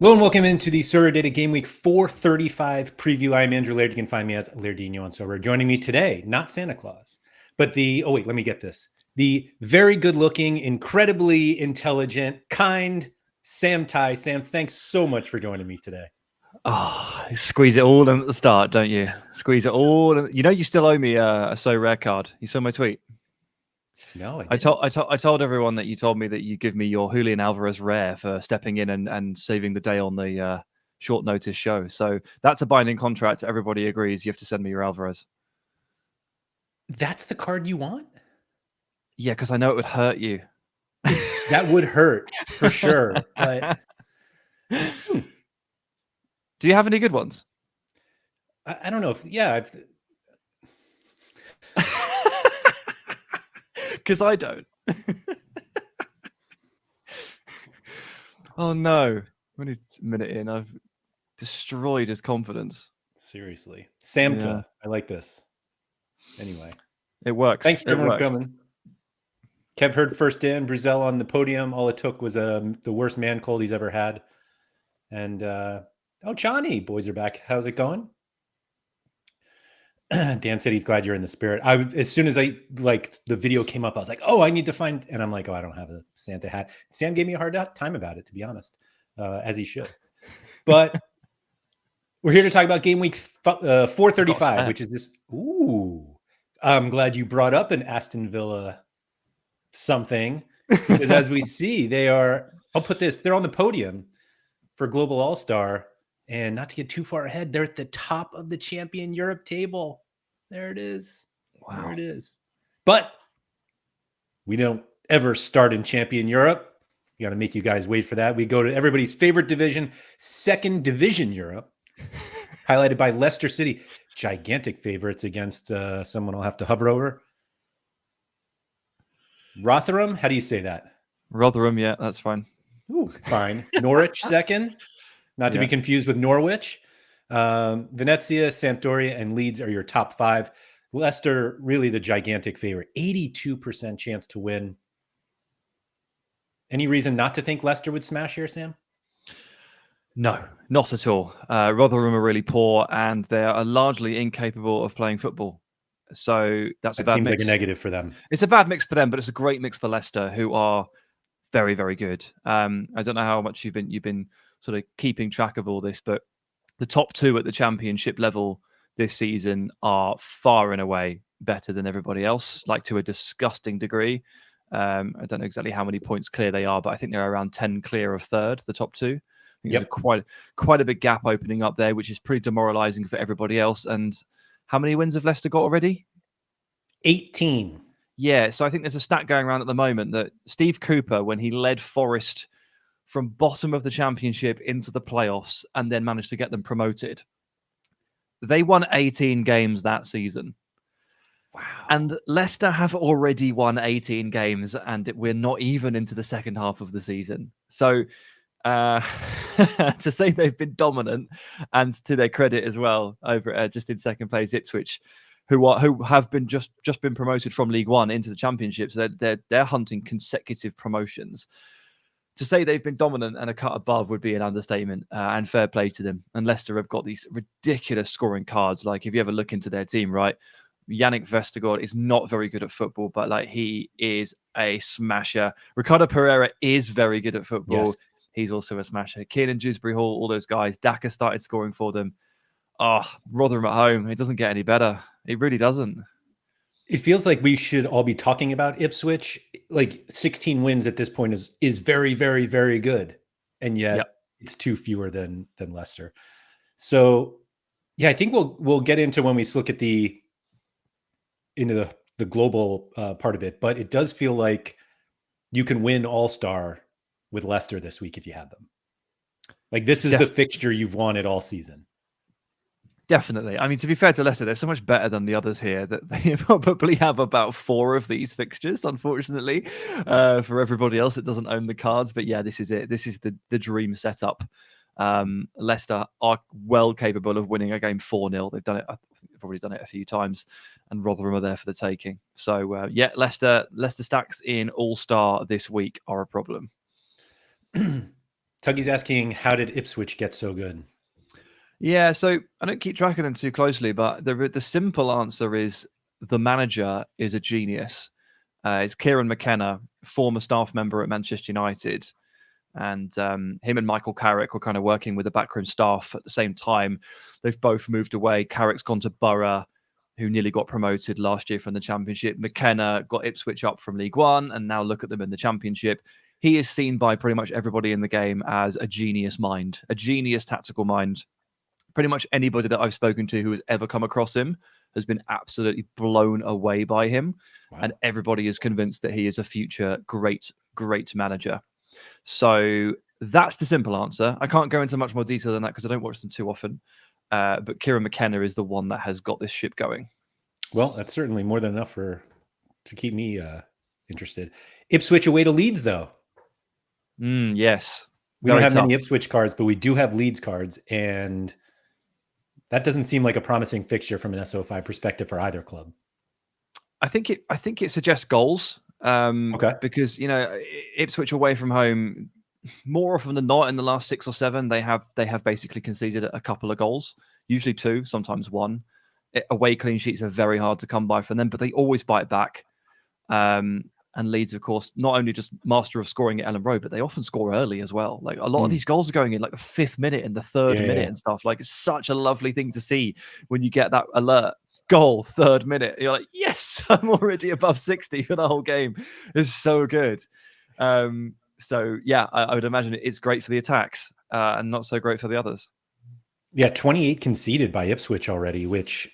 Hello and welcome into the SorareData Game Week 435 preview. I'm Andrew Laird. You can find me as Lairdinho on Sorare. Joining me today, not Santa Claus, but let me get this. The very good-looking, incredibly intelligent, kind Sam Tighe. Sam, thanks so much for joining me today. Oh, squeeze it all in at the start, don't you? Squeeze it all in. You know you still owe me a So Rare card. You saw my tweet? No, I told everyone that you told me that you give me your Julian Alvarez rare for stepping in and saving the day on the short notice show. So that's a binding contract. Everybody agrees. You have to send me your Alvarez. That's the card you want? Yeah, because I know it would hurt you. That would hurt for sure. But do you have any good ones? I don't know if because I don't. Oh no! Only a minute in, I've destroyed his confidence. Seriously, Samta, I like this. Anyway, it works. Thanks for everyone coming. Kev heard first in, Bruzel on the podium. All it took was the worst man cold he's ever had. And Johnny, boys are back. How's it going? Dan said he's glad you're in the spirit. As soon as the video came up, I was like, oh, I need to find, and I'm like, oh, I don't have a Santa hat. Sam gave me a hard time about it, to be honest, as he should. But we're here to talk about game week 435, which is this. Ooh, I'm glad you brought up an Aston Villa something, because as we see, they're on the podium for Global All-Star. And not to get too far ahead, they're at the top of the Champion Europe table. There it is. Wow. There it is. But we don't ever start in Champion Europe. We got to make you guys wait for that. We go to everybody's favorite division, Second Division Europe, highlighted by Leicester City. Gigantic favorites against someone I'll have to hover over. Rotherham? How do you say that? Rotherham, yeah, that's fine. Ooh, fine. Norwich second. Not to be confused with Norwich. Venezia, Sampdoria, and Leeds are your top five. Leicester, really the gigantic favorite. 82% chance to win. Any reason not to think Leicester would smash here, Sam? No, not at all. Rotherham are really poor, and they are largely incapable of playing football. So that seems like a negative for them. It's a bad mix for them, but it's a great mix for Leicester, who are very, very good. I don't know how much you've been sort of keeping track of all this, but the top two at the championship level this season are far and away better than everybody else, like to a disgusting degree. I don't know exactly how many points clear they are, but I think they're around 10 clear of third, the top two. I think there's quite a big gap opening up there, which is pretty demoralizing for everybody else. And how many wins have Leicester got already? 18. Yeah, so I think there's a stat going around at the moment that Steve Cooper, when he led Forest from bottom of the championship into the playoffs and then managed to get them promoted, they won 18 games that season. Wow. And Leicester have already won 18 games, and we're not even into the second half of the season. So to say they've been dominant, and to their credit as well, over just in second place Ipswich, who have been just been promoted from League One into the Championship, so they're hunting consecutive promotions. To say they've been dominant and a cut above would be an understatement, and fair play to them. And Leicester have got these ridiculous scoring cards. Like, if you ever look into their team, right, Yannick Vestergaard is not very good at football, but like, he is a smasher. Ricardo Pereira is very good at football. Yes. He's also a smasher. Kiernan Dewsbury Hall, all those guys. Daka started scoring for them. Oh, Rotherham at home. It doesn't get any better. It really doesn't. It feels like we should all be talking about Ipswich. Like, 16 wins at this point is very, very, very good. And yet it's two fewer than Leicester. So yeah, I think we'll get into when we look at the global part of it, but it does feel like you can win All-Star with Leicester this week if you have them. Like, this is the fixture you've wanted all season. Definitely. I mean, to be fair to Leicester, they're so much better than the others here that they probably have about 4 of these fixtures, unfortunately, for everybody else that doesn't own the cards. But yeah, this is it. This is the dream setup. Leicester are well capable of winning a game 4-0. They've done it. I think they've probably done it a few times, and Rotherham are there for the taking. So yeah, Leicester stacks in All-Star this week are a problem. Tuggy's asking, how did Ipswich get so good? Yeah, so I don't keep track of them too closely, but the simple answer is the manager is a genius. It's Kieran McKenna, former staff member at Manchester United, and him and Michael Carrick were kind of working with the backroom staff at the same time. They've both moved away. Carrick's gone to Borough, who nearly got promoted last year from the Championship. McKenna got Ipswich up from League One, and now look at them in the Championship. He is seen by pretty much everybody in the game as a genius mind, a genius tactical mind. Pretty much anybody that I've spoken to who has ever come across him has been absolutely blown away by him. Wow. And everybody is convinced that he is a future great manager. So that's the simple answer. I can't go into much more detail than that because I don't watch them too often. But Kieran McKenna is the one that has got this ship going. Well, that's certainly more than enough to keep me interested. Ipswich away to Leeds, though. Yes. We don't have many Ipswich cards, but we do have Leeds cards, and that doesn't seem like a promising fixture from an SO5 perspective for either club. I think it suggests goals. Okay. Because Ipswich away from home, more often than not, in the last 6 or 7, they have basically conceded a couple of goals, usually 2, sometimes 1. Away clean sheets are very hard to come by for them, but they always bite back. And Leeds, of course, not only just master of scoring at Ellen Road, but they often score early as well. Like a lot of these goals are going in like the 5th minute and the 3rd minute and stuff. Like it's such a lovely thing to see when you get that alert. Goal, 3rd minute. You're like, yes, I'm already above 60 for the whole game. It's so good. So yeah, I would imagine it's great for the attacks and not so great for the others. Yeah, 28 conceded by Ipswich already, which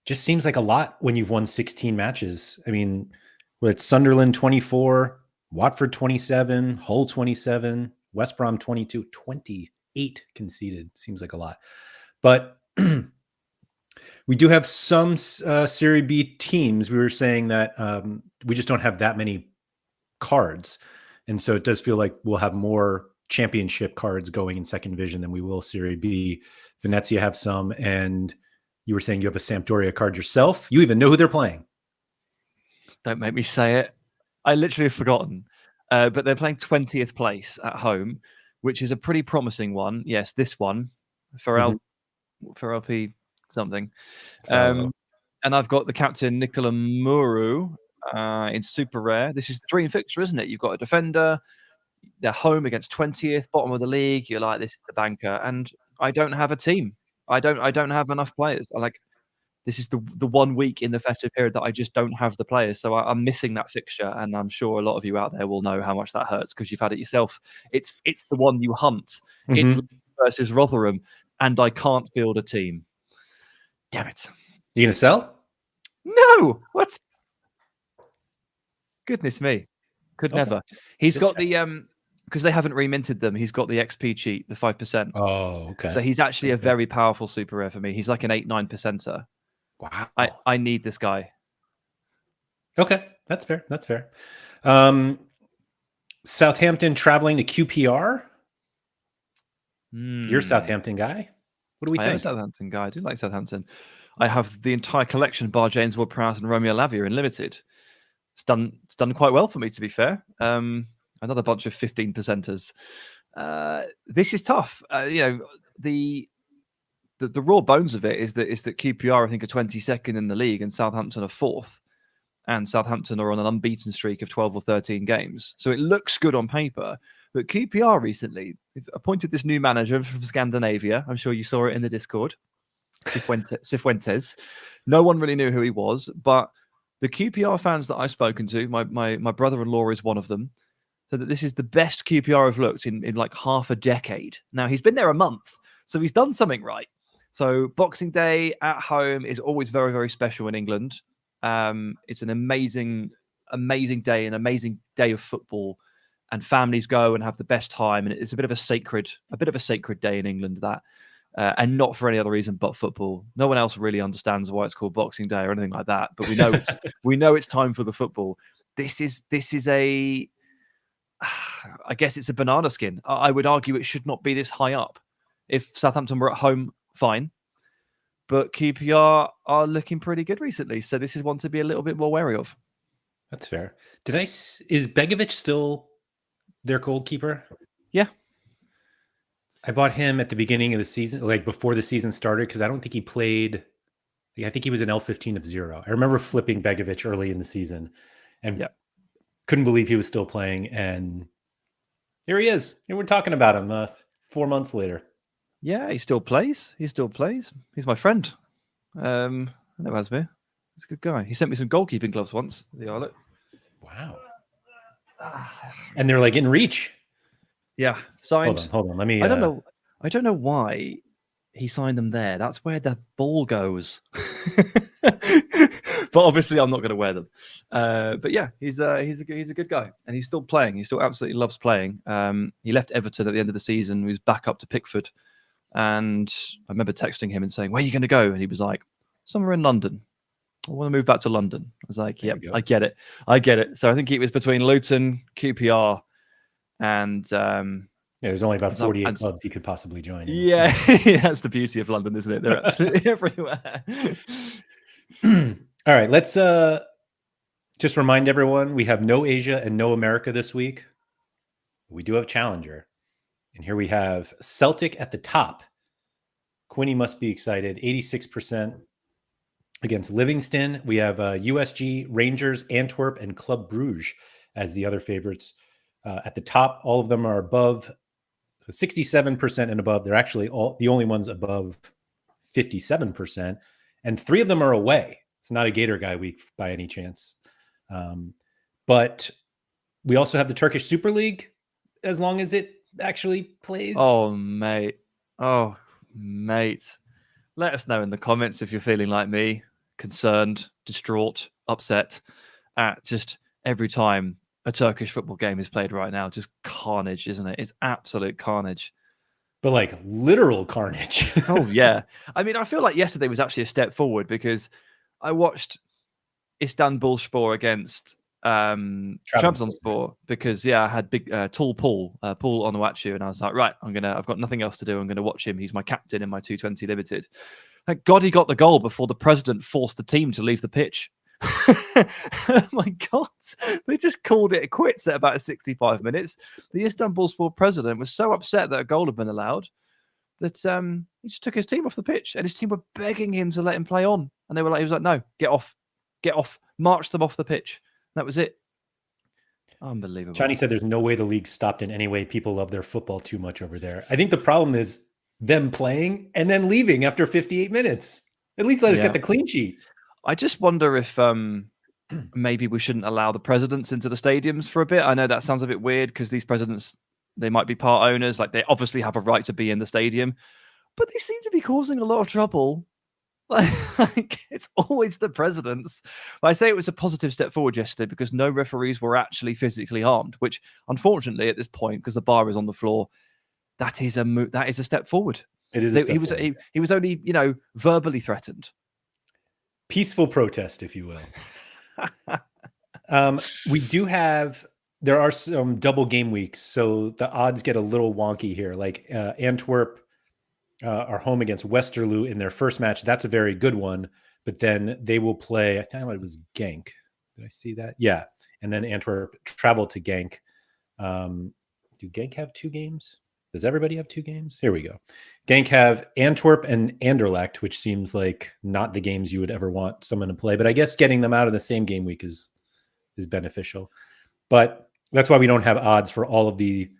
just seems like a lot when you've won 16 matches. I mean, with Sunderland 24, Watford 27, Hull 27, West Brom 22, 28 conceded. Seems like a lot. But we do have some Serie B teams. We were saying that we just don't have that many cards. And so it does feel like we'll have more championship cards going in second division than we will Serie B. Venezia have some. And you were saying you have a Sampdoria card yourself. You even know who they're playing. Don't make me say it. I literally have forgotten. But they're playing 20th place at home, which is a pretty promising one. Yes, this one for LP something. And I've got the captain, Nicola Muru, in Super Rare. This is the dream fixture, isn't it? You've got a defender. They're home against 20th, bottom of the league. You're like, this is the banker. And I don't have a team. I don't have enough players. This is the 1 week in the festive period that I just don't have the players. So I'm missing that fixture. And I'm sure a lot of you out there will know how much that hurts because you've had it yourself. It's the one you hunt. It's versus Rotherham. And I can't field a team. Damn it. You going to sell? No. What? Goodness me. Could never. He's got the because they haven't reminted them, he's got the XP cheat, the 5%. Oh, okay. So he's actually a very powerful super rare for me. He's like an 8-9%er. Wow. I need this guy. Okay. That's fair. That's fair. Southampton traveling to QPR. You're a Southampton guy. What do we think? I am a Southampton guy. I do like Southampton. I have the entire collection, bar James Ward-Prowse and Romeo Lavia in limited. It's done quite well for me, to be fair. Another bunch of 15%ers. This is tough. The raw bones of it is that QPR, I think, are 22nd in the league and Southampton are 4th. And Southampton are on an unbeaten streak of 12 or 13 games. So it looks good on paper. But QPR recently appointed this new manager from Scandinavia. I'm sure you saw it in the Discord. Cifuentes. No one really knew who he was, but the QPR fans that I've spoken to, my brother-in-law is one of them, said that this is the best QPR I've looked in like half a decade. Now, he's been there a month, so he's done something right. So Boxing Day at home is always very, very special in England. It's an amazing day, an amazing day of football, and families go and have the best time. And it's a bit of a sacred day in England, that, and not for any other reason but football. No one else really understands why it's called Boxing Day or anything like that. But we know it's time for the football. This is a, I guess it's a banana skin. I would argue it should not be this high up. If Southampton were at home, fine. But QPR are looking pretty good recently. So this is one to be a little bit more wary of. That's fair. Is Begovic still their goalkeeper? Yeah. I bought him at the beginning of the season, like before the season started, because I don't think he played. I think he was an L15 of 0. I remember flipping Begovic early in the season and couldn't believe he was still playing. And here he is. Here we're talking about him 4 months later. Yeah, he still plays. He's my friend. That was me. He's a good guy. He sent me some goalkeeping gloves once. The Arlet. Wow. And they're like in reach. Yeah, signed. Hold on. Let me. I don't know why he signed them there. That's where the ball goes. But obviously, I'm not going to wear them. But yeah, he's a good guy, and he's still playing. He still absolutely loves playing. He left Everton at the end of the season. He was back up to Pickford, and I remember texting him and saying, "Where are you going to go?" And he was like, "Somewhere in London. I want to move back to London." I was like, "Yep, I get it." So I think it was between Luton, QPR, and there's only about 48 clubs you could possibly join. Yeah, that's the beauty of London, isn't it? They're absolutely everywhere. All right, let's just remind everyone we have no Asia and no America this week. We do have Challenger. And here we have Celtic at the top. Quinny must be excited, 86% against Livingston. We have USG, Rangers, Antwerp, and Club Brugge as the other favorites. At the top, all of them are above 67% and above. They're actually the only ones above 57%. And 3 of them are away. It's not a Gator Guy week by any chance. But we also have the Turkish Super League, as long as it actually plays. Oh, mate. Let us know in the comments if you're feeling like me, concerned, distraught, upset at just every time a Turkish football game is played right now. Just carnage, isn't it? It's absolute carnage. But like literal carnage. Oh, yeah. I mean, I feel like yesterday was actually a step forward because I watched Istanbulspor against Trabzonspor because I had big tall Paul Onuachu, and I was like, right, I've got nothing else to do. I'm gonna watch him. He's my captain in my 220 limited. Thank God he got the goal before the president forced the team to leave the pitch. Oh my God, they just called it quits at about 65 minutes. The Istanbulspor president was so upset that a goal had been allowed that he just took his team off the pitch, and his team were begging him to let him play on, and he was like, no, get off, march them off the pitch. That was it. Unbelievable. Johnny said there's no way the league stopped in any way. People love their football too much over there. I think the problem is them playing and then leaving after 58 minutes. At least let us get the clean sheet. I just wonder if maybe we shouldn't allow the presidents into the stadiums for a bit. I know that sounds a bit weird because these presidents, they might be part owners. Like, they obviously have a right to be in the stadium, but they seem to be causing a lot of trouble. Like it's always the presidents. But I say it was a positive step forward yesterday because no referees were actually physically harmed, which unfortunately at this point, because the bar is on the floor, that is a step forward. It is. He was only, verbally threatened. Peaceful protest, if you will. We do have. There are some double game weeks, so the odds get a little wonky here. Like Antwerp are home against Westerlo in their first match. That's a very good one. But then they will play, I think it was Genk. Did I see that? Yeah. And then Antwerp travel to Genk. Do Genk have 2 games? Does everybody have 2 games? Here we go. Genk have Antwerp and Anderlecht, which seems like not the games you would ever want someone to play. But I guess getting them out of the same game week is beneficial. But that's why we don't have odds for all of the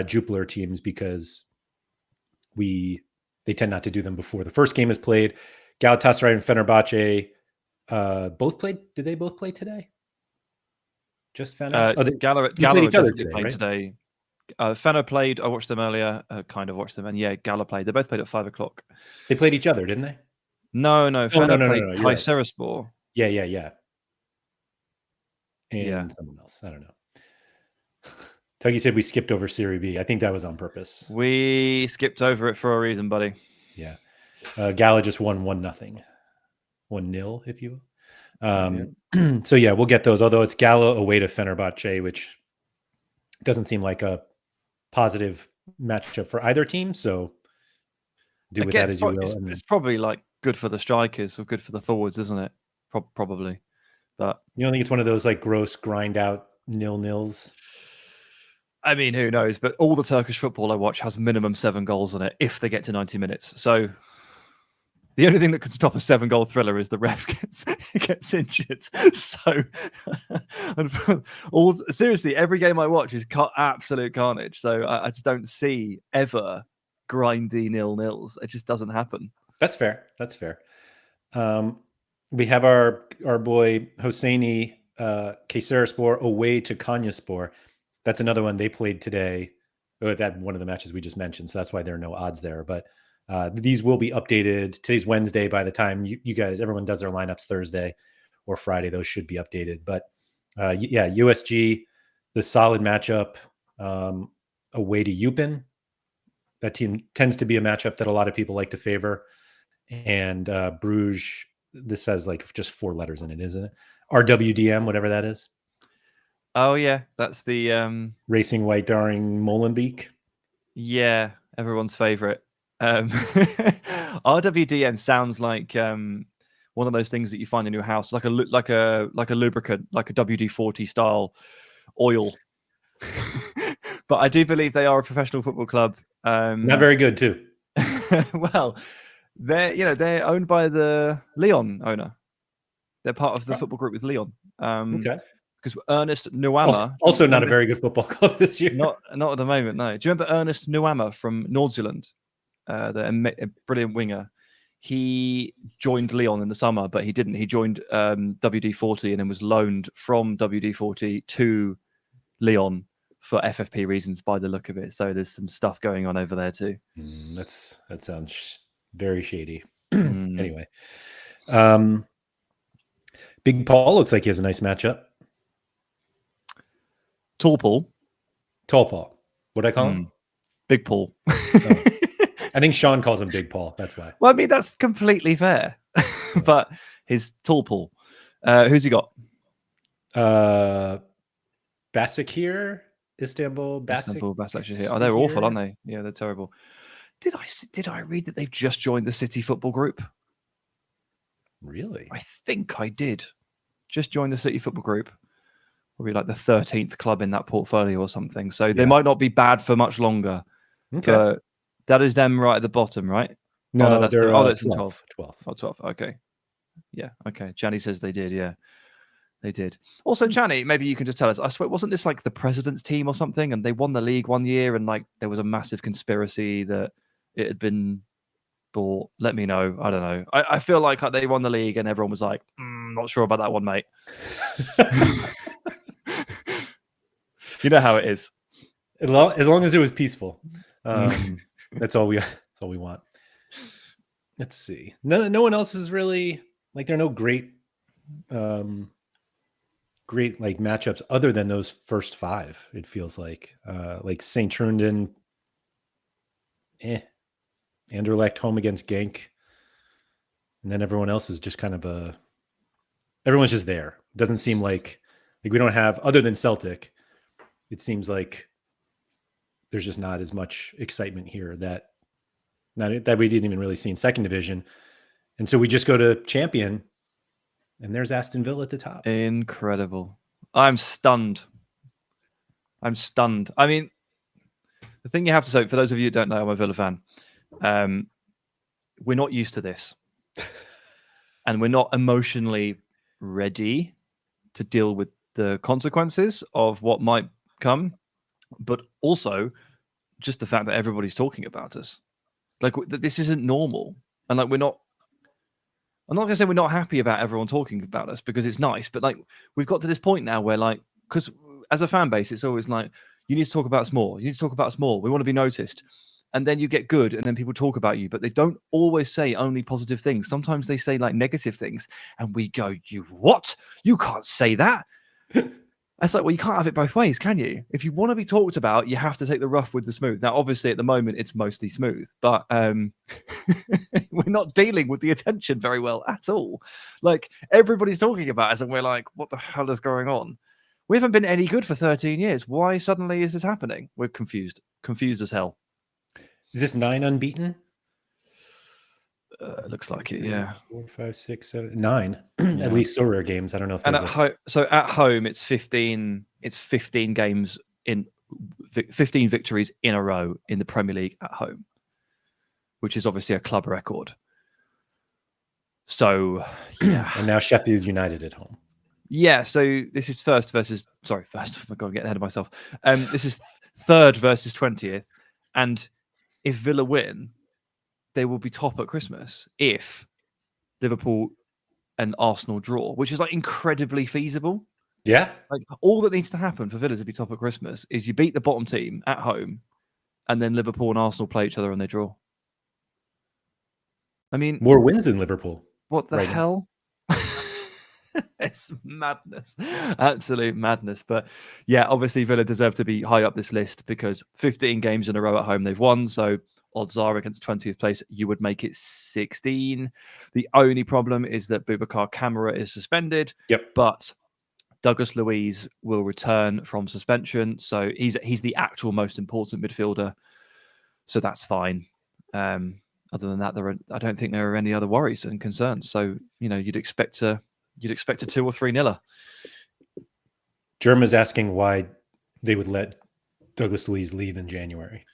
Jupiler teams, because they tend not to do them before the first game is played. Galatasaray and Fenerbahce both played. Did they both play today? Just Fener? Gala played each other definitely today, played right? today. Fener played. I watched them earlier. Kind of watched them, and yeah, Gala played. They both played at 5 o'clock. They played each other, didn't they? No. Fener played You're right. Kayserispor. Yeah. And someone else. I don't know. Tuggy said we skipped over Serie B. I think that was on purpose. We skipped over it for a reason, buddy. Yeah. Gala just won 1-0. 1-0, if you will. So yeah, we'll get those. Although it's Gala away to Fenerbahce, which doesn't seem like a positive matchup for either team. So do with that as you will. It's probably like good for the strikers or good for the forwards, isn't it? Probably. But you don't think it's one of those like gross grind out 0-0s? I mean, who knows? But all the Turkish football I watch has minimum 7 goals on it if they get to 90 minutes. So the only thing that could stop a 7-goal thriller is the ref gets injured. So, seriously, every game I watch is absolute carnage. So I just don't see ever grindy 0-0s. It just doesn't happen. That's fair. That's fair. We have our boy Hosseini Kayserispor away to Konyaspor. That's another one they played today. That one of the matches we just mentioned, so that's why there are no odds there. But these will be updated. Today's Wednesday. By the time you guys, everyone does their lineups Thursday or Friday, those should be updated. But yeah, USG, the solid matchup away to Eupen. That team tends to be a matchup that a lot of people like to favor. And Bruges, this has like just 4 letters in it, isn't it? RWDM, whatever that is. Oh yeah, that's the Racing White Darring Molenbeek. Yeah, everyone's favorite. RWDM sounds like one of those things that you find in your house, like a lubricant, like a WD-40 style oil. But I do believe they are a professional football club. Not very good too. Well, they're owned by the Lyon owner. They're part of the football group with Lyon. Okay. Because Ernest Nuama, also not a very good football club this year. Not at the moment. No. Do you remember Ernest Nuama from Nordzealand? The brilliant winger. He joined Lyon in the summer, but he didn't. He joined WD-40 and then was loaned from WD-40 to Lyon for FFP reasons by the look of it. So there's some stuff going on over there too. That sounds very shady. Anyway, Big Paul looks like he has a nice matchup. Tall Paul. What'd I call him? Big Paul. Oh. I think Sean calls him Big Paul. That's why. Well, I mean, that's completely fair. But his Tall Paul. Who's he got? Basaksehir, Istanbul Basaksehir. Oh, they're awful, aren't they? Yeah, they're terrible. Did I read that they've just joined the City football group? Really? I think I did. Just joined the City football group. Probably like the 13th club in that portfolio or something. So they might not be bad for much longer. Okay. But that is them right at the bottom, right? No, that's they're 12. 12. Oh, 12. Okay. Yeah. Okay. Chani says they did. Yeah. They did. Also, Chani, maybe you can just tell us. I swear, wasn't this like the president's team or something? And they won the league one year, and like there was a massive conspiracy that it had been bought. Let me know. I don't know. I feel like they won the league, and everyone was like, "Not sure about that one, mate." You know how it is. As long as it was peaceful, that's all we want. Let's see. No one else is really like, there are no great like matchups other than those first 5. It feels like St. Trunden, Anderlecht home against Genk, and then everyone else is just kind of everyone's just there. It doesn't seem like we don't have, other than Celtic, it seems like there's just not as much excitement here that we didn't even really see in second division. And so we just go to champion, and there's Aston Villa at the top. Incredible. I'm stunned. I mean, the thing you have to say, for those of you who don't know, I'm a Villa fan. We're not used to this. And we're not emotionally ready to deal with the consequences of what might come. But also just the fact that everybody's talking about us. Like, this isn't normal. And like, I'm not going to say we're not happy about everyone talking about us, because it's nice, but like, we've got to this point now where, like, because as a fan base, it's always like, you need to talk about us more. You need to talk about us more. We want to be noticed. And then you get good, and then people talk about you, but they don't always say only positive things. Sometimes they say like negative things, and we go, "You what? You can't say that." It's like, well, you can't have it both ways, can you? If you want to be talked about, you have to take the rough with the smooth. Now, obviously, at the moment, it's mostly smooth, but we're not dealing with the attention very well at all. Like, everybody's talking about us, and we're like, what the hell is going on? We haven't been any good for 13 years. Why suddenly is this happening? We're confused as hell. Is this 9 unbeaten? Looks like it, yeah. 4, 5, 6, 7, 9. At least Sorare games. I don't know if. And so at home, it's 15. It's 15 games in 15 victories in a row in the Premier League at home, which is obviously a club record. So, yeah. And now Sheffield United at home. Yeah, so this is first. I'm going to get ahead of myself. This is third versus 20th. And if Villa win, they will be top at Christmas if Liverpool and Arsenal draw, which is like incredibly feasible. Yeah. Like all that needs to happen for Villa to be top at Christmas is you beat the bottom team at home, and then Liverpool and Arsenal play each other and they draw. I mean, more wins than Liverpool. What the hell? It's madness, absolute madness. But yeah, obviously Villa deserve to be high up this list because 15 games in a row at home they've won. So odds are against 20th place, you would make it 16. The only problem is that Boubacar Kamara is suspended. Yep. But Douglas Luiz will return from suspension. So he's the actual most important midfielder. So that's fine. Other than that, I don't think there are any other worries and concerns. So, you'd expect a 2 or 3-0. Germa's asking why they would let Douglas Luiz leave in January.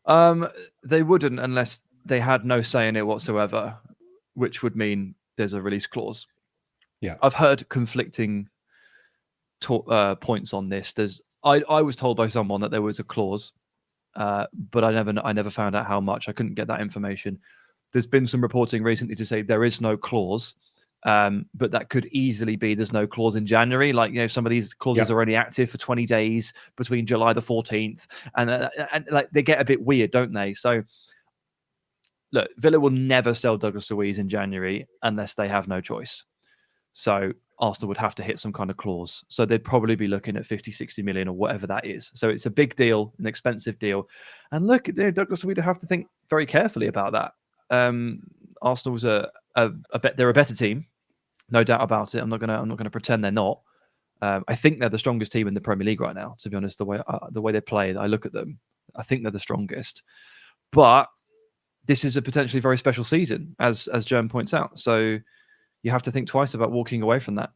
They wouldn't unless they had no say in it whatsoever, which would mean there's a release clause. Yeah, I've heard conflicting points on this. I was told by someone that there was a clause, but I never found out how much. I couldn't get that information. There's been some reporting recently to say there is no clause. But that could easily be there's no clause in January. Like, some of these clauses are only active for 20 days between July the 14th. And like they get a bit weird, don't they? So, look, Villa will never sell Douglas Luiz in January unless they have no choice. So Arsenal would have to hit some kind of clause. So they'd probably be looking at 50, 60 million or whatever that is. So it's a big deal, an expensive deal. And look, Douglas Luiz would have to think very carefully about that. Arsenal's they're a better team. No doubt about it. I'm not gonna pretend they're not. I think they're the strongest team in the Premier League right now. To be honest, the way they play, I look at them, I think they're the strongest. But this is a potentially very special season, as Jerm points out. So you have to think twice about walking away from that.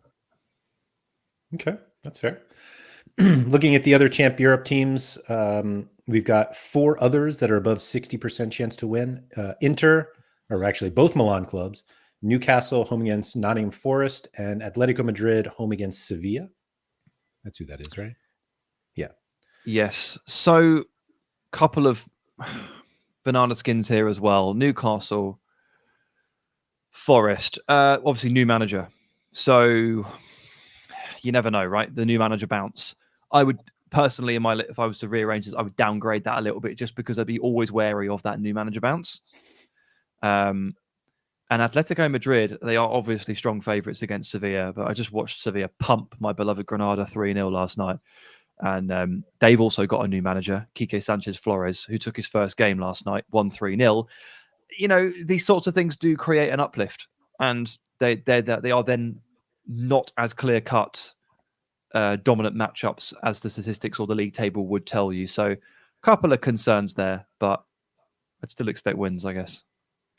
Okay, that's fair. Looking at the other Champ Europe teams, we've got 4 others that are above 60% chance to win. Inter, or actually both Milan clubs. Newcastle home against Nottingham Forest, and Atletico Madrid home against Sevilla. That's who that is, right? Yeah. Yes. So, couple of banana skins here as well. Newcastle, Forest, obviously new manager. So, you never know, right? The new manager bounce. I would personally, if I was to rearrange this, I would downgrade that a little bit just because I'd be always wary of that new manager bounce. And Atletico Madrid, they are obviously strong favourites against Sevilla, but I just watched Sevilla pump my beloved Granada 3-0 last night. And they've also got a new manager, Quique Sanchez Flores, who took his first game last night, won 3-0. These sorts of things do create an uplift. And they are then not as clear-cut dominant matchups as the statistics or the league table would tell you. So a couple of concerns there, but I'd still expect wins, I guess.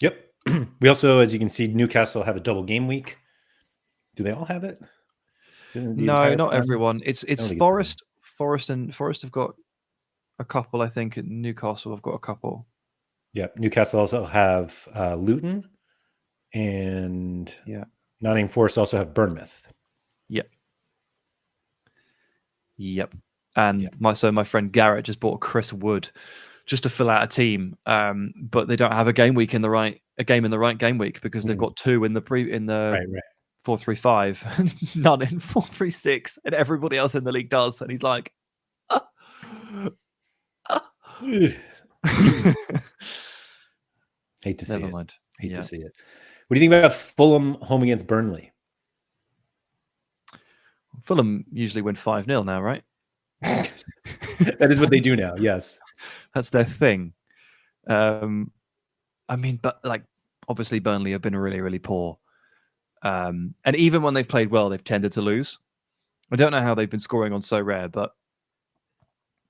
Yep. We also, as you can see, Newcastle have a double game week. Do they all have it? No, not everyone. It's Forest. Forest have got a couple, I think, and Newcastle have got a couple. Yep. Newcastle also have Luton, and Nottingham Forest also have Bournemouth. Yep. And my friend Garrett just bought Chris Wood just to fill out a team, but they don't have a game in the right game week because they've got 2 in the 4-3-5, none in 4-3-6, and everybody else in the league does, and he's like, Hate to see Never it. mind. Hate to see it. What do you think about Fulham home against Burnley? Fulham usually win 5-0 now, right? That is what they do now. Yes, that's their thing. But obviously Burnley have been really, really poor. And even when they've played well, they've tended to lose. I don't know how they've been scoring on Sorare, but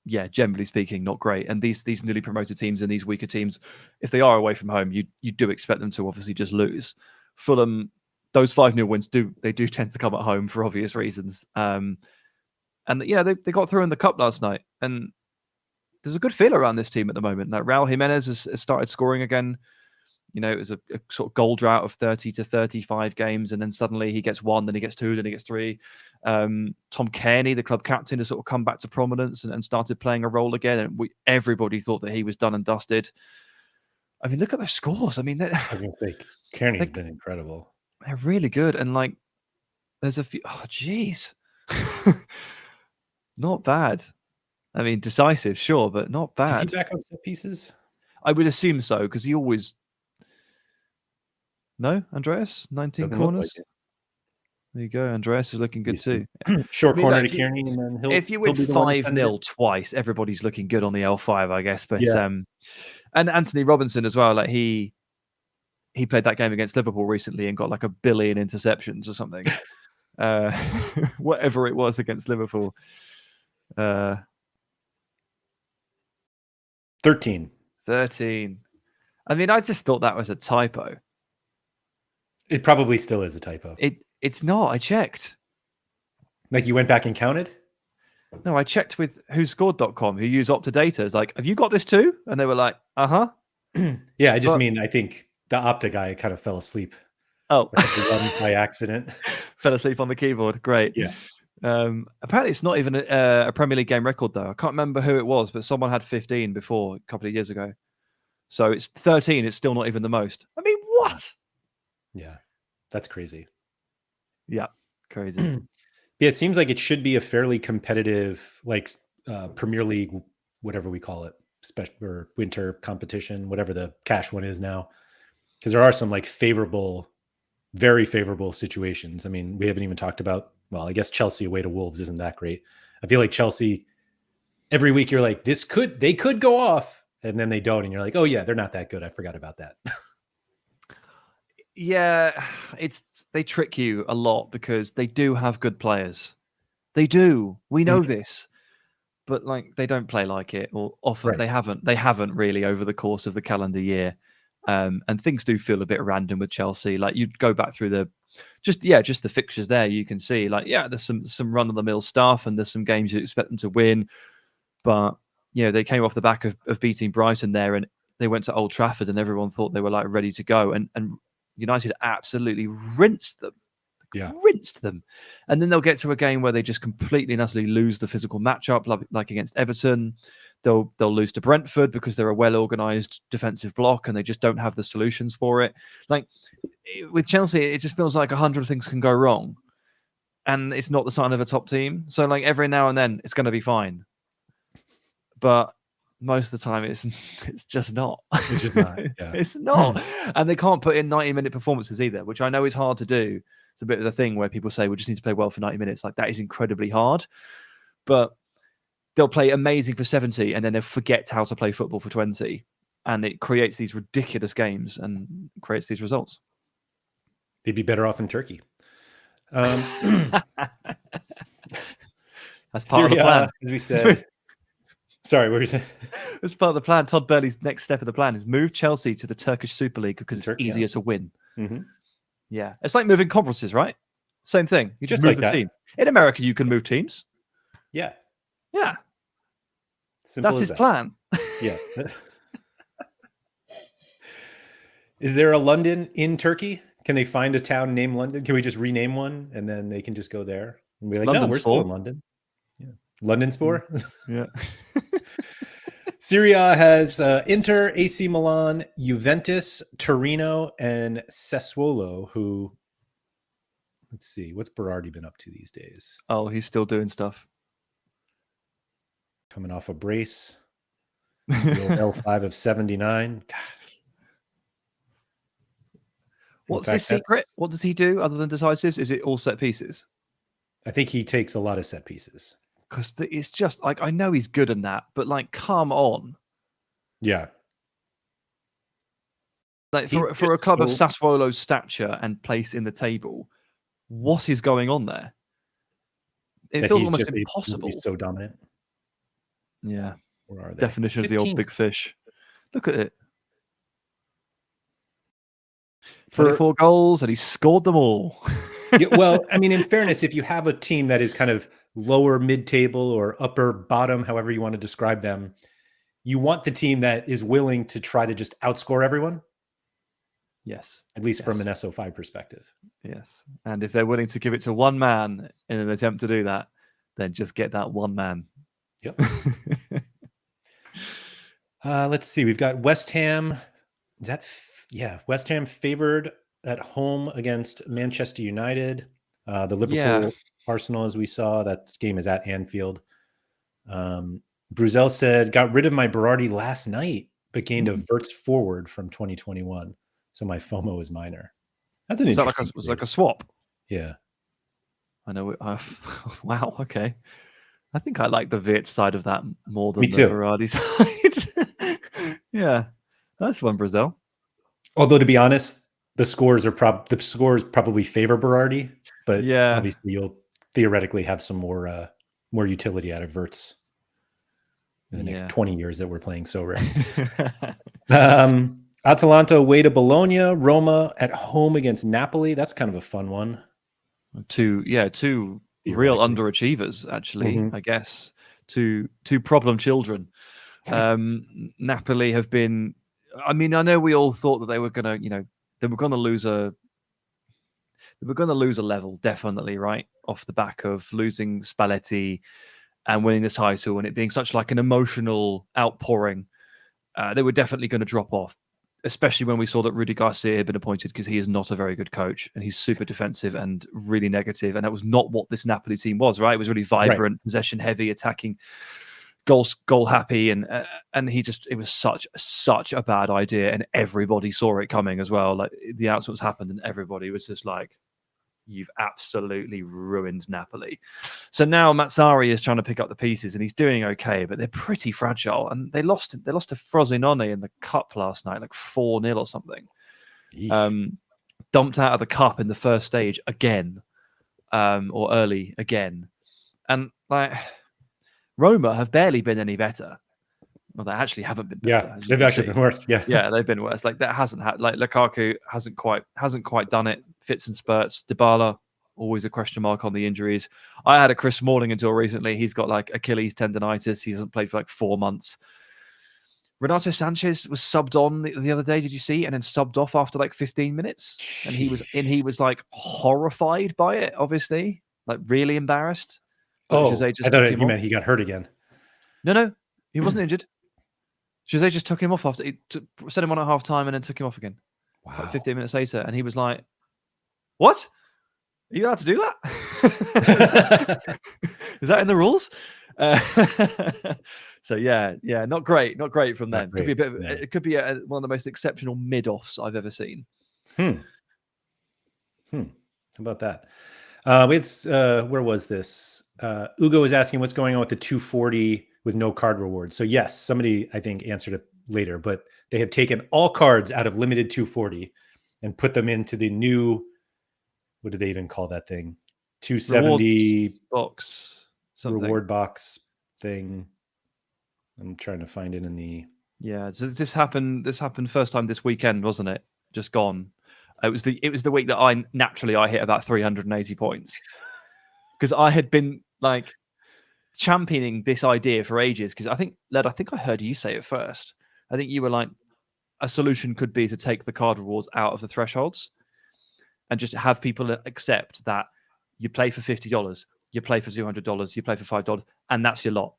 yeah, generally speaking, not great. And these newly promoted teams and these weaker teams, if they are away from home, you do expect them to obviously just lose. Fulham, those 5-0 wins do tend to come at home for obvious reasons. And they got through in the cup last night, and there's a good feel around this team at the moment. Like Raul Jimenez has started scoring again. You know, it was a sort of goal drought of 30 to 35 games, and then suddenly he gets 1, then he gets 2, then he gets 3. Tom Cairney, the club captain, has sort of come back to prominence and started playing a role again. And everybody thought that he was done and dusted. I mean, look at those scores. I mean, I was going to say, Cairney's been incredible. They're really good. And like, there's a few, oh, geez. Not bad. I mean, decisive, sure, but not bad. Is he back on set pieces? I would assume so, because he always... No, Andreas? 19 Doesn't corners? look like it. There you go. Andreas is looking good too. Short corner to Kearney, and then he'll. If you win 5-0 twice, everybody's looking good on the L5, I guess. But Yeah. And Anthony Robinson as well. Like he played that game against Liverpool recently and got like 1 billion interceptions or something. Whatever it was against Liverpool. 13. I mean, I just thought that was a typo. It probably still is a typo. It's not. I checked. Like you went back and counted? No, I checked with whoscored.com, who use Opta-Data. It's like, have you got this too? And they were like, uh-huh. Yeah, I just mean, I think the Opta guy kind of fell asleep. Oh. By accident. Fell asleep on the keyboard. Great. Yeah. Apparently it's not even a Premier League game record, though. I can't remember who it was, but someone had 15 before a couple of years ago. So it's 13. It's still not even the most. I mean, what? Yeah, that's crazy. Yeah, crazy. Yeah, it seems like it should be a fairly competitive, like Premier League, whatever we call it, special or winter competition, whatever the cash one is now, because there are some like very favorable situations. I mean, we haven't even talked about. Well, I guess Chelsea away to Wolves isn't that great. I feel like Chelsea, every week you're like, they could go off, and then they don't, and you're like, oh yeah, they're not that good. I forgot about that. Yeah, they trick you a lot because they do have good players. They do. We know this. But like they don't play like it, or often they haven't really over the course of the calendar year. And things do feel a bit random with Chelsea. Like you go back through just the fixtures there, you can see like, yeah, there's some run of the mill stuff and there's some games you expect them to win. But you know, they came off the back of beating Brighton there, and they went to Old Trafford and everyone thought they were like ready to go. And United absolutely rinsed them. Rinsed them. And then they'll get to a game where they just completely and utterly lose the physical matchup, like against Everton. They'll lose to Brentford because they're a well-organized defensive block and they just don't have the solutions for it. Like with Chelsea, it just feels like 100 things can go wrong. And it's not the sign of a top team. So like every now and then it's going to be fine. But most of the time it's just not. It's just not. Yeah. It's not. And they can't put in 90-minute performances either, which I know is hard to do. It's a bit of the thing where people say we just need to play well for 90 minutes. Like that is incredibly hard. But they'll play amazing for 70 and then they'll forget how to play football for 20. And it creates these ridiculous games and creates these results. They'd be better off in Turkey. That's part of the plan. As we said. Sorry, what were you saying? That's part of the plan. Todd Burley's next step of the plan is move Chelsea to the Turkish Super League because it's easier to win. Mm-hmm. Yeah. It's like moving conferences, right? Same thing. You just move the team. In America, you can move teams. Yeah. Yeah. Simple That's his plan. Yeah. Is there a London in Turkey? Can they find a town named London? Can we just rename one and then they can just go there? And be like, no, we're still in London. Yeah. Londonspor? Yeah. Serie A has Inter, AC Milan, Juventus, Torino, and Sassuolo, who, let's see, what's Berardi been up to these days? Oh, he's still doing stuff. Coming off a brace. L5 of 79. God. What's his secret? What does he do other than decisives? Is it all set pieces? I think he takes a lot of set pieces. Because it's just like, I know he's good in that, but like, come on. Yeah. Like for a club of Sassuolo's stature and place in the table, what is going on there? It feels almost impossible. He's so dominant. Yeah. Where are they? Definition 15. Of the old big fish. Look at it. 24 goals and he scored them all. Yeah, well, I mean, in fairness, if you have a team that is kind of lower mid-table or upper bottom, however you want to describe them, you want the team that is willing to try to just outscore everyone. Yes. At least from an SO5 perspective. Yes. And if they're willing to give it to one man in an attempt to do that, then just get that one man. Yep. Let's see. We've got West Ham. Is that West Ham favored at home against Manchester United. The Liverpool Arsenal, as we saw, that game is at Anfield. Bruzel said, got rid of my Berardi last night, but gained a Verts forward from 2021. So my FOMO is minor. That's an interesting. Was like a swap. Yeah. I know. Wow. Okay. I think I like the Wirtz side of that more than Me too. the Berardi side. Yeah. That's one, Brazil. Although, to be honest, the scores probably favor Berardi, but obviously you'll theoretically have some more utility out of Wirtz in the next 20 years that we're playing Sorare. Atalanta away to Bologna, Roma at home against Napoli. That's kind of a fun one. Two real underachievers, actually. I guess two problem children. Napoli have been. I mean, I know we all thought that they were gonna, they were gonna lose a level, definitely, right, off the back of losing Spalletti and winning the title, and it being such like an emotional outpouring. They were definitely going to drop off, especially when we saw that Rudi Garcia had been appointed, because he is not a very good coach and he's super defensive and really negative. And that was not what this Napoli team was, right? It was really vibrant, possession heavy, attacking, goal happy. And it was such a bad idea. And everybody saw it coming as well. Like the announcements happened and everybody was just like, you've absolutely ruined Napoli. So now Mazzari is trying to pick up the pieces and he's doing okay, but they're pretty fragile. And they lost to Frosinone in the cup last night, like 4-0 or something. Dumped out of the cup in the first stage again, or early again. And like Roma have barely been any better. Well, they actually haven't been better. Yeah, they've actually been worse. Yeah, they've been worse. Like that hasn't had. Like Lukaku hasn't quite done it. Fits and spurts. Dybala, always a question mark on the injuries. I had a Chris Smalling until recently. He's got like Achilles tendonitis. He hasn't played for like 4 months. Renato Sanchez was subbed on the other day. Did you see? And then subbed off after like 15 minutes. And he was like horrified by it. Obviously, like really embarrassed. I thought you meant he got hurt again. No, he wasn't injured. Jose just took him off after he set him on at half time and then took him off again. Wow. Like 15 minutes later. And he was like, what? Are you allowed to do that? Is that in the rules? So yeah, not great from them. Could be a bit. It could be one of the most exceptional mid-offs I've ever seen. How about that? Where was this? Ugo was asking what's going on with the 240 with no card rewards. So yes, somebody I think answered it later, but they have taken all cards out of limited 240 and put them into the new, what do they even call that thing? 270 box, something. Reward box thing. I'm trying to find it in the. Yeah, so this happened first time this weekend, wasn't it? Just gone. It was the week that I hit about 380 points because I had been like championing this idea for ages. Because I think I heard you say it first. I think you were like, a solution could be to take the card rewards out of the thresholds and just have people accept that you play for $50, you play for $200, you play for $5, and that's your lot.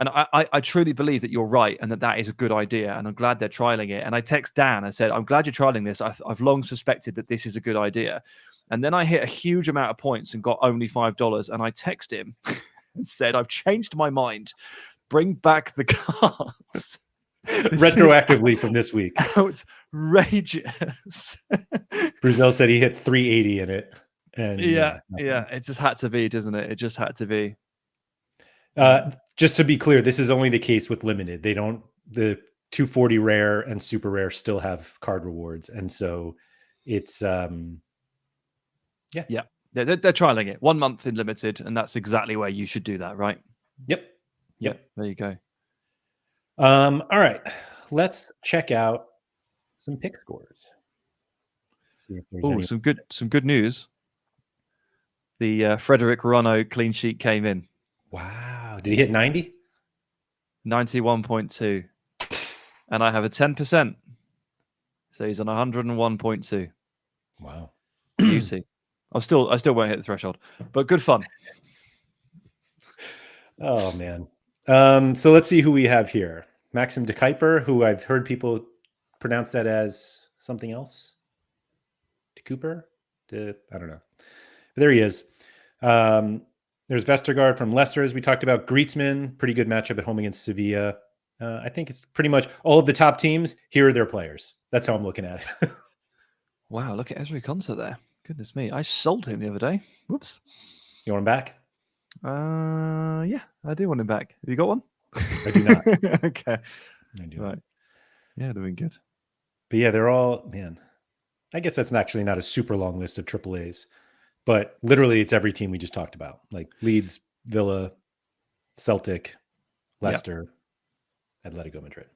And I truly believe that you're right and that is a good idea. And I'm glad they're trialing it. And I text Dan and said, I'm glad you're trialing this. I've long suspected that this is a good idea. And then I hit a huge amount of points and got only $5. And I text him and said, I've changed my mind. Bring back the cards. Retroactively from this week. Outrageous. Bruzel said he hit 380 in it. And yeah, it just had to be, doesn't it? It just had to be. Just to be clear, this is only the case with limited. The 240 rare and super rare still have card rewards. And so it's, They're trialing it 1 month in limited. And that's exactly where you should do that, right? Yep. There you go. All right, let's check out some pick scores. See if there's some good news. The Frederick Rono clean sheet came in. Wow, did he hit 90? 91.2. And I have a 10%. So he's on 101.2. Wow. Beauty. I still won't hit the threshold, but good fun. Oh man. So let's see who we have here. Maxim de Kuiper, who I've heard people pronounce that as something else. De Cooper? I don't know. But there he is. There's Vestergaard from Leicester, as we talked about. Griezmann, pretty good matchup at home against Sevilla. I think it's pretty much all of the top teams. Here are their players. That's how I'm looking at it. Wow, look at Ezri Konsa there. Goodness me. I sold him the other day. Whoops. You want him back? Yeah, I do want him back. Have you got one? I do not. Okay. I do. Right. Yeah, doing good. But yeah, they're all, man, I guess that's actually not a super long list of AAAs, but literally it's every team we just talked about, like Leeds, Villa, Celtic, Leicester, Atletico Madrid.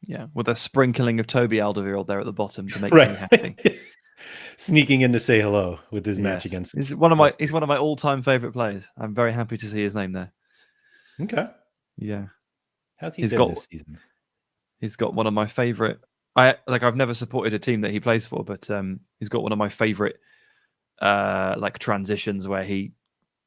Yeah, with a sprinkling of Toby Alderweireld there at the bottom to make Right. me happy. Sneaking in to say hello with his match against. He's one of my all-time favorite players. I'm very happy to see his name there. Okay. Yeah. How's he been this season? He's got one of my favorite. I've never supported a team that he plays for, but he's got one of my favorite like transitions where he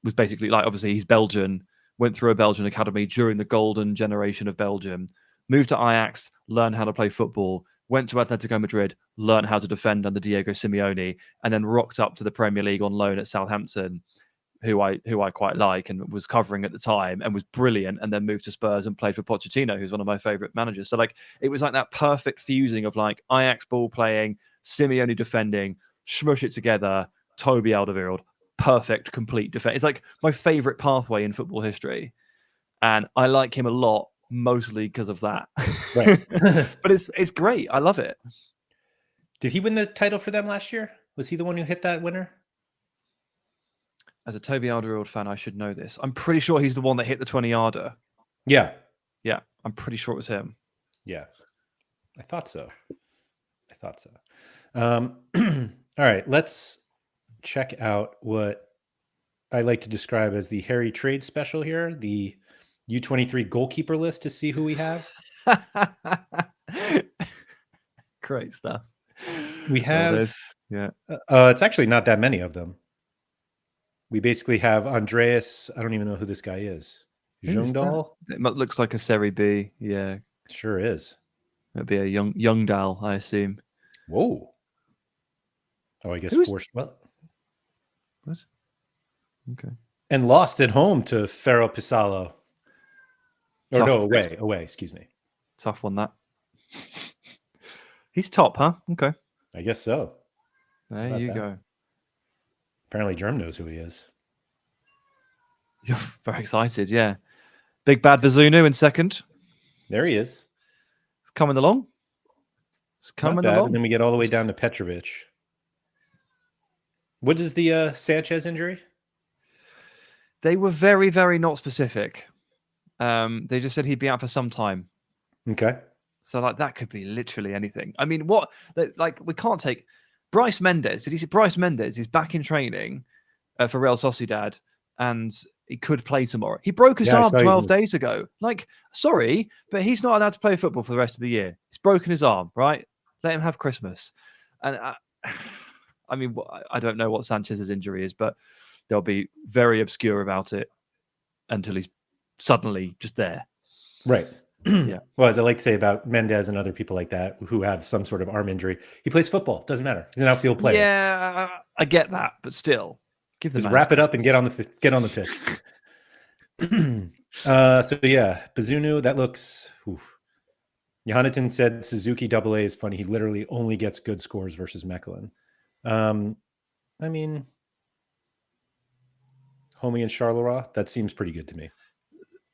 was basically like, obviously he's Belgian, went through a Belgian academy during the golden generation of Belgium, moved to Ajax, learned how to play football, went to Atletico Madrid, learned how to defend under Diego Simeone, and then rocked up to the Premier League on loan at Southampton, who I quite like and was covering at the time and was brilliant, and then moved to Spurs and played for Pochettino, who's one of my favorite managers. So like it was like that perfect fusing of like Ajax ball playing, Simeone defending, smush it together, Toby Alderweireld, perfect, complete defense. It's like my favorite pathway in football history. And I like him a lot, mostly because of that. Right. But it's great. I love it. Did he win the title for them last year? Was he the one who hit that winner? As a Toby Alderweireld fan, I should know this. I'm pretty sure he's the one that hit the 20-yarder. Yeah. Yeah, I'm pretty sure it was him. Yeah. I thought so. All right, let's check out what I like to describe as the Harry Trade special here, the U23 goalkeeper list to see who we have. Great stuff. We have, yeah. It's actually not that many of them. We basically have Andreas. I don't even know who this guy is. Jungdahl? It looks like a Serie B. Yeah. Sure is. It'd be a young Dal, I assume. Whoa. Oh, I guess forced. Well, what? Okay. And lost at home to Ferro Pisalo. Or no, away. Excuse me. Tough one, that. He's top, huh? Okay. I guess so. There you go. Apparently, Germ knows who he is. You're very excited, yeah. Big Bad Bazunu in second. There he is. It's coming along. And then we get all the way down to Petrovic. What is the Sanchez injury? They were very, very not specific. They just said he'd be out for some time. Okay. So like that could be literally anything. I mean, we can't take Bryce Mendes. Did you see Bryce Mendes? He's back in training for Real Sociedad, and he could play tomorrow. He broke his arm 12 days ago. Like, sorry, but he's not allowed to play football for the rest of the year. He's broken his arm, right? Let him have Christmas. And I mean, I don't know what Sanchez's injury is, but they'll be very obscure about it until he's suddenly just there. Right. Yeah. Well, as I like to say about Mendes and other people like that who have some sort of arm injury, he plays football. Doesn't matter. He's an outfield player. Yeah, I get that, but still, give them. Just wrap it up and get on the pitch. So yeah, Bazunu. That looks. Johanneton said Suzuki AA is funny. He literally only gets good scores versus Mechelen. I mean, home against Charleroi. That seems pretty good to me.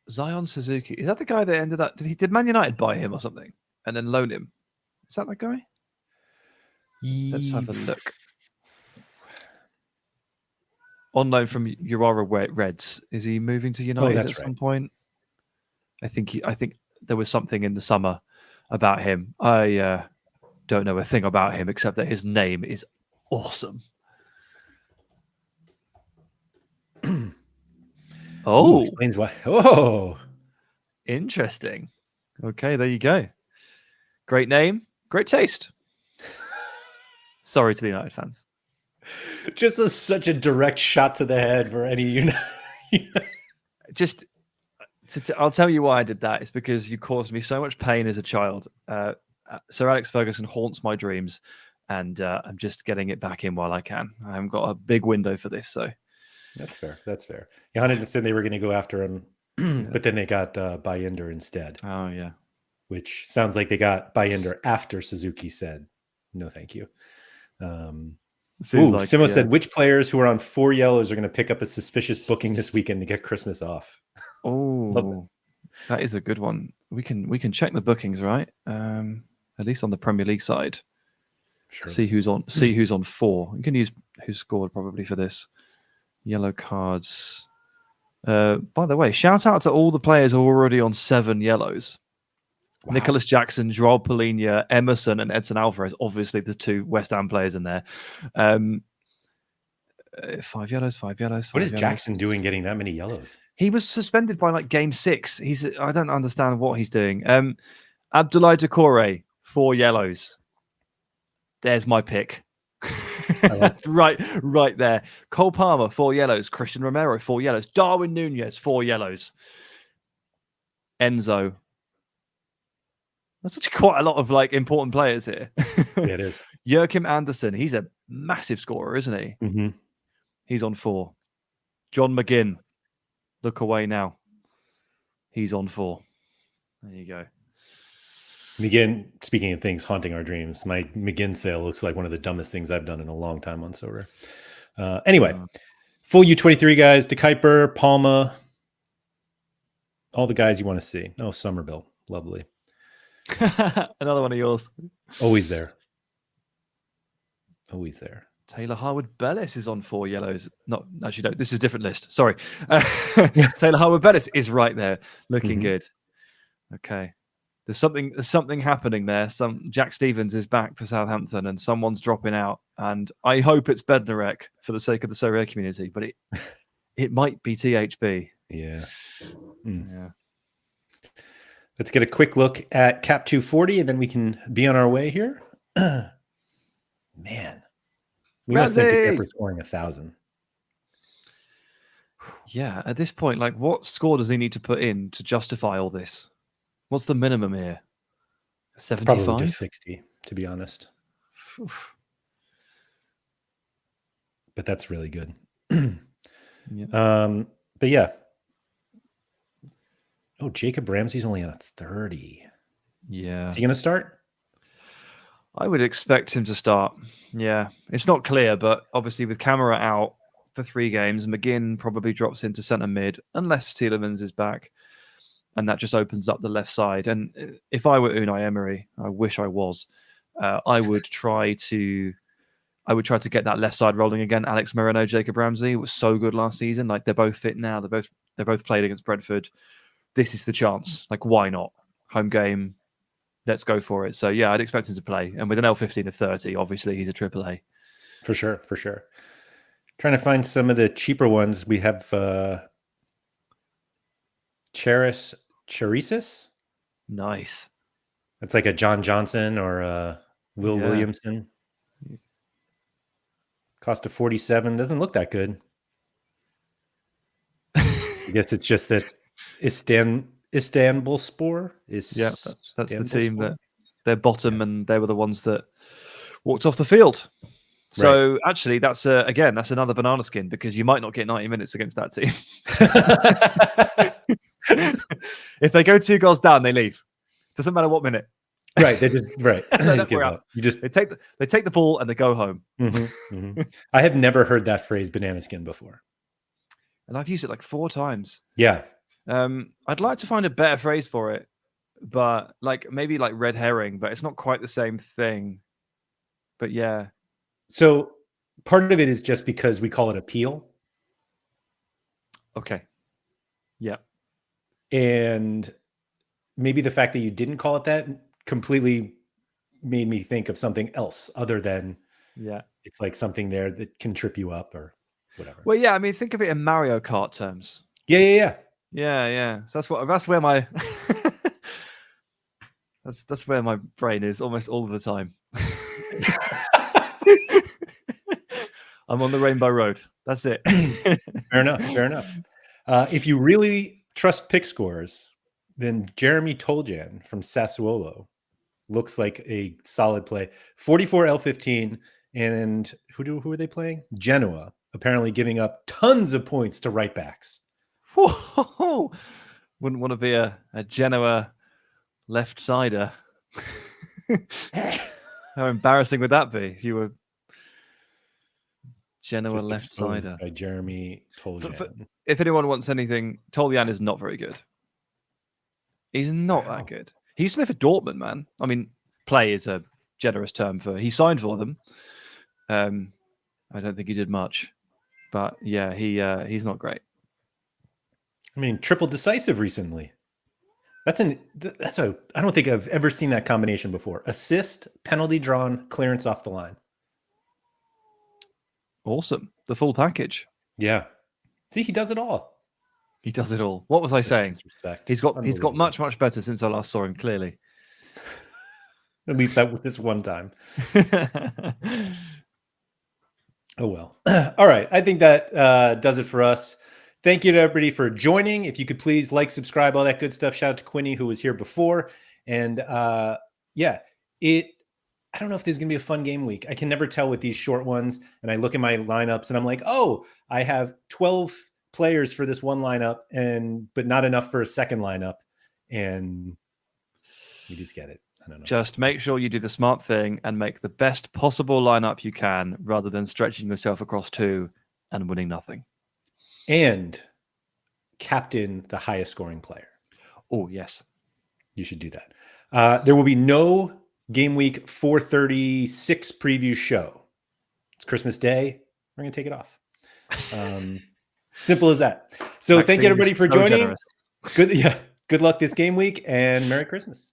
Zion Suzuki. Is that the guy that ended up... Did Man United buy him or something and then loan him? Is that guy? Let's have a look. On loan from Urawa Reds. Is he moving to United at some point? I think there was something in the summer about him. I don't know a thing about him except that his name is awesome. Oh, explains why. Oh, Interesting. Okay, there you go. Great name, great taste. Sorry to the United fans. Just such a direct shot to the head for any United. Just, I'll tell you why I did that. It's because you caused me so much pain as a child. Sir Alex Ferguson haunts my dreams, and I'm just getting it back in while I can. I haven't got a big window for this, so that's fair. That's fair. Johanna said they were going to go after him, but then they got Bayender instead. Oh yeah, which sounds like they got Bayender after Suzuki said no, thank you. Simo said, which players who are on 4 yellows are going to pick up a suspicious booking this weekend to get Christmas off? Oh, that is a good one. We can check the bookings, right? At least on the Premier League side. Sure. See who's on 4. You can use who scored probably for this. Yellow cards. By the way, shout out to all the players who are already on 7 yellows. Wow. Nicholas Jackson, Joao Polina, Emerson, and Edson Alvarez. Obviously, the 2 West Ham players in there. 5 yellows. What is Jackson doing getting that many yellows? He was suspended by game 6. I don't understand what he's doing. Abdoulaye Doucouré, 4 yellows. There's my pick. right there. Cole Palmer, 4 yellows. Christian Romero, 4 yellows. Darwin Nunez, 4 yellows. Enzo. That's actually quite a lot of important players here. Yeah, it is. Joachim Andersen, he's a massive scorer, isn't he? Mm-hmm. He's on 4. John McGinn, look away now. He's on 4. There you go. McGinn, speaking of things haunting our dreams, my McGinn sale looks like one of the dumbest things I've done in a long time on Sorare. Anyway, full U23 guys, De Kuiper, Palma, all the guys you want to see. Oh, Somerville, lovely. Another one of yours. Always there. Always there. Taylor Harwood-Bellis is on 4 yellows. No, actually, no, this is a different list. Sorry. Taylor Harwood-Bellis is right there, looking good. Okay. There's something happening there. Jack Stevens is back for Southampton, and someone's dropping out. And I hope it's Bednarek for the sake of the Sorare community, but it might be THB. Yeah. Yeah. Let's get a quick look at Cap 240, and then we can be on our way here. Man, we must have to for scoring 1,000. Yeah, at this point, what score does he need to put in to justify all this? What's the minimum here? 75? Probably just 60, to be honest. But that's really good. Yeah. But yeah. Oh, Jacob Ramsey's only on a 30. Yeah. Is he going to start? I would expect him to start. Yeah. It's not clear, but obviously with Camera out for 3 games, McGinn probably drops into centre mid unless Tielemans is back. And that just opens up the left side. And if I were Unai Emery, I wish I was, I would try to get that left side rolling again. Alex Moreno, Jacob Ramsey was so good last season. They're both fit now. They're both played against Brentford. This is the chance. Why not? Home game. Let's go for it. So yeah, I'd expect him to play. And with an L15 of 30, obviously he's a AAA. For sure. Trying to find some of the cheaper ones. We have Cherisis. Nice. That's like a John Johnson or a Will Williamson. Cost of 47. Doesn't look that good. I guess it's just that Istanbulspor is. Yeah, that's the team that they're bottom, and they were the ones that walked off the field. So actually, that's another banana skin, because you might not get 90 minutes against that team. If they go 2 goals down, they leave. Doesn't matter what minute. Right. They just they take the ball and they go home. I have never heard that phrase banana skin before. And I've used it 4 times. Yeah. I'd like to find a better phrase for it, but maybe red herring, but it's not quite the same thing. But yeah. So part of it is just because we call it appeal. Okay. Yeah. And maybe the fact that you didn't call it that completely made me think of something else other than it's something there that can trip you up or whatever. Well, yeah, I mean, think of it in Mario Kart terms. Yeah. Yeah. So that's where my that's where my brain is almost all of the time. I'm on the Rainbow Road. That's it. Fair enough. If you really trust pick scores, then Jeremy Toljan from Sassuolo looks like a solid play. 44 L15, and who are they playing? Genoa, apparently giving up tons of points to right backs. Whoa. Wouldn't want to be a Genoa left-sider. How embarrassing would that be if you were Genoa Just left-sider? exposed by Jeremy Toljan. If anyone wants anything, Toljan is not very good. He's not that good. He used to play for Dortmund, man. I mean, play is a generous term for he signed for them. I don't think he did much, but yeah, he's not great. I mean, triple decisive recently. That's I don't think I've ever seen that combination before. Assist, penalty drawn, clearance off the line. Awesome. The full package. Yeah. See, he does it all. He does it all. What was I saying? Disrespect. He's got much better since I last saw him, clearly. At least that was this one time. Oh, well. All right. I think that does it for us. Thank you to everybody for joining. If you could please like, subscribe, all that good stuff. Shout out to Quinny, who was here before. And I don't know if there's going to be a fun game week. I can never tell with these short ones. And I look at my lineups and I'm like, oh, I have 12 players for this one lineup, but not enough for a second lineup. And you just get it. I don't know. Just make sure you do the smart thing and make the best possible lineup you can rather than stretching yourself across two and winning nothing. And captain the highest scoring player. Oh, yes. You should do that. There will be no game week 436 preview show. It's Christmas Day. We're going to take it off. Simple as that. So thank you everybody for joining. Good luck this game week and Merry Christmas.